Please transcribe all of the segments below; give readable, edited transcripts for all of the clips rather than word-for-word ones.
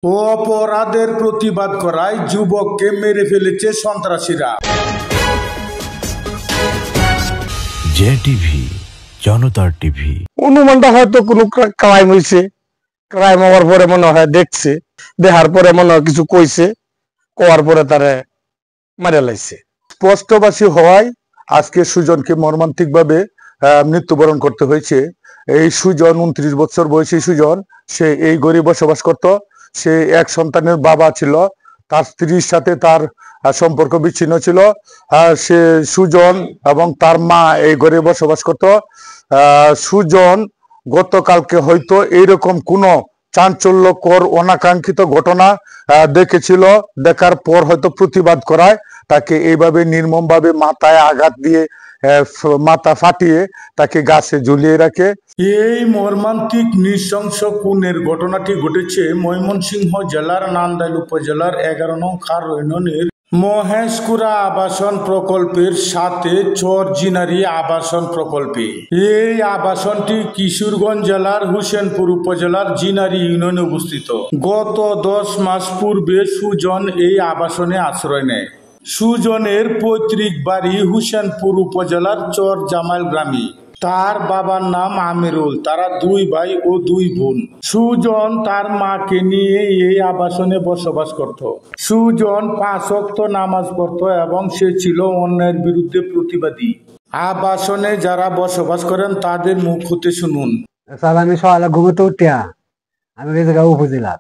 অপরাধের প্রতিবাদ করায় যুবককে মেরে ফেলেছে সন্ত্রাসীরা। জেটিভি, জনতার টিভি। অনুমানটা হয়তো কোনো ক্রাইম হয়েছে, ক্রাইম হওয়ার পরে মনে হয় দেখছে, দেখার পরে মনে হয় কিছু কইছে, কোয়ার পরে তারে মারা লাইছে। স্পষ্টবাসী হওয়ায় আজকে সুজনকে মর্মান্তিক ভাবে মৃত্যুবরণ করতে হয়েছে। এই সুজন 29 বছর বয়সী সুজন, সে এই গরিব বসবাস করত। সে এক সন্তানের বাবা ছিল, তার স্ত্রীর সাথে তার সম্পর্ক বিচ্ছিন্ন ছিল। সে সুজন এবং তার মা এই ঘরে বসবাস করত। সুজন গতকালকে হয়তো এইরকম কোনো চাঞ্চল্যকর অনাকাঙ্ক্ষিত ঘটনা দেখেছিল, দেখার পর হয়তো প্রতিবাদ করায় তাকে এইভাবে নির্মমভাবে মাথায় আঘাত দিয়ে মাথা ফাটিয়ে তাকে গাছে ঝুলিয়ে রাখে। এই মর্মান্তিক নৃশংস খুনের ঘটনাটি ঘটেছে ময়মনসিংহ জেলার নান্দাইল উপজেলার 11 নং খার ইউনিয়নের মহেশকুড়া আবাসন প্রকল্পের সাথে চরজিনারি আবাসন প্রকল্পে। এই আবাসনটি কিশোরগঞ্জ জেলার হুসেনপুর উপজেলার জিনারি ইউনিয়নে অবস্থিত। গত 10 মাস পূর্বে সুজন এই আবাসনে আশ্রয় নেয়। সুজনের পৈতৃক বাড়ি হুসেনপুর উপজেলার চর জামাইল গ্রামে। তার বাবার নাম আমিরুল। তারা 2 ভাই ও 2 বোন। সুজন তার মাকে নিয়ে এই আবাসনে বসবাস করত। সুজন 5 ওয়াক্ত নামাজ পড়ত এবং সে ছিল অন্যায়ের বিরুদ্ধে প্রতিবাদী। আবাসনে যারা বসবাস করেন তাদের মুখ হতে শুনুন। আমি সকালে ঘুমোতে উঠিয়া আমি গেছে গা উপজেলা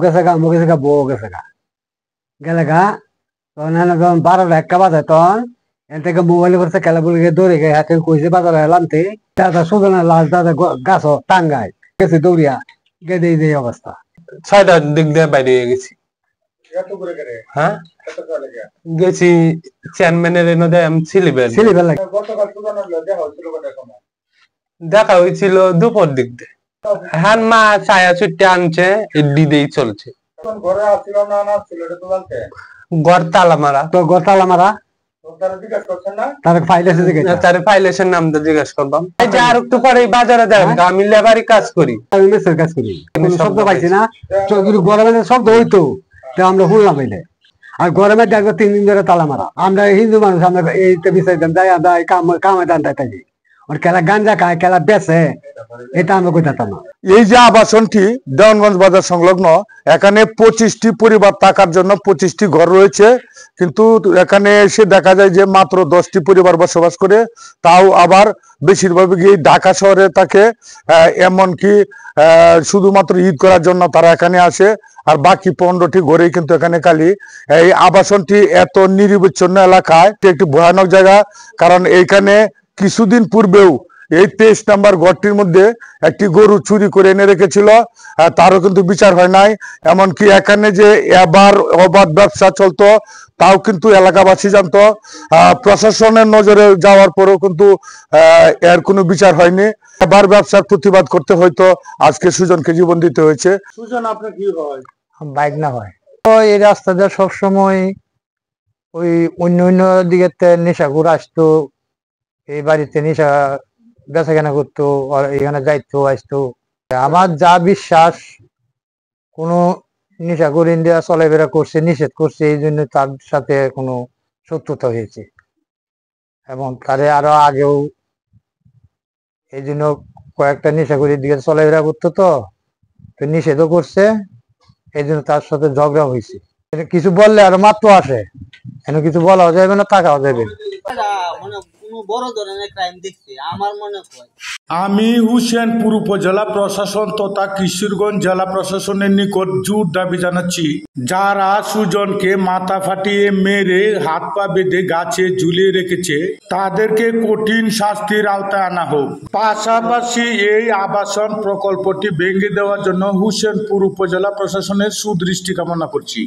গেছে গা মুখ গেছে গা বউ গেছে গা গেলে গা তখন 12টা 1টা বাজে তখন এর থেকে মোবাইল করছে খেলা বলে দৌড়ে গে হাতে কইছে বাজারে এলামতে দাদা সুজনের লাশ দাদা গাছ টাঙ্গায় গেছে দৌড়িয়া গেদে এই অবস্থা। 6টার দিক দিয়ে বাইরে গেছি। হ্যাঁ গেছি চেয়ারম্যানের এনে আমি সিলিবেল দেখা হয়েছিল দুপুর দিক দিয়ে। হ্যাঁ মা ছায়া ছুটে আনছে দিদেই চলছে। ঘর তালা মারা। তো ঘর তালা মারা তার ফাইলেশন নাম জিজ্ঞাসা করবাম। আর একটু পরে বাজারে দেন আমি লেবারি কাজ করি, আমি মেসের কাজ করি। শব্দ পাইছি না, গরমে শব্দ হইতো আমরা শুনলাম পাইলে। আর গরমে দেখবো 3 দিন ধরে তালা মারা। আমরা হিন্দু মানুষ, আমরা এইটা বিচাইতাম যাই কামে টানটাই থাকি। খেলা গাঞ্জা খায়, খেলা বেচে, এটা আমরা কইতাম না। এই যে আবাসনটি দেওয়ানগঞ্জ বাজার সংলগ্ন, এখানে 25টি পরিবার থাকার জন্য 25টি ঘর রয়েছে, কিন্তু এখানে এসে দেখা যায় যে মাত্র 10টি পরিবার বসবাস করে। তাও আবার বেশিরভাগই ঢাকা শহরে থাকে, এমনকি শুধুমাত্র ঈদ করার জন্য তারা এখানে আসে। আর বাকি 15টি ঘরেই কিন্তু এখানে খালি। এই আবাসনটি এত নিরবিচ্ছিন্ন এলাকায় একটি ভয়ানক জায়গা, কারণ এইখানে কিছুদিন পূর্বেও এই 23 নম্বর ঘরটির মধ্যে একটি গরু চুরি করে এনে রেখেছিল, তারও কিন্তু বিচার হয় নাই। এমনকি এখানে যে এবার অবাধ ব্যবসা চলতো তাও কিন্তু এলাকাবাসী জানতো। প্রশাসনের নজরে যাওয়ার পরেও কিন্তু এর কোনো বিচার হয়নি। এবার ব্যবসার প্রতিবাদ করতে হয়তো আজকে সুজনকে জীবন দিতে হয়েছে। সুজন, আপনার কি হয়? বাইক না হয় তো এই রাস্তাটা সবসময় ওই অন্য অন্য দিকে নেশাখোর আসতো, এই বাড়িতে নেশা বেচা কেনা করতো, এখানে যাইতো আসতো। আমার যা বিশ্বাস, কোনো নেশাখোর ইন্ডিয়া চলাফেরা করছে, নিষেধ করছে, এই জন্য তার সাথে কোনো শত্রুতা হয়েছে। এবং তারে আরো আগেও এই জন্য কয়েকটা নেশাখোরের দিকে চলাফেরা করতো, তো নিষেধও করছে, এই জন্য তার সাথে ঝগড়া হয়েছে। কিছু বললে আরো মাত্র আসে, এনে কিছু বলাও যাবে না, টাকাও যাবে না। আমি হুসেনপুর উপজেলা প্রশাসন তথা কিশোরগঞ্জ জেলা প্রশাসনের নিকট জোর দাবি জানাচ্ছি, যারা সুজনকে মাথা ফাটিয়ে মেরে হাত পা বেঁধে গাছে ঝুলিয়ে রেখেছে তাদেরকে কঠিন শাস্তির আওতায় আনা হোক। পাশাপাশি এই আবাসন প্রকল্পটি ভেঙে দেওয়ার জন্য হুসেনপুর উপজেলা প্রশাসনের সুদৃষ্টি কামনা করছি।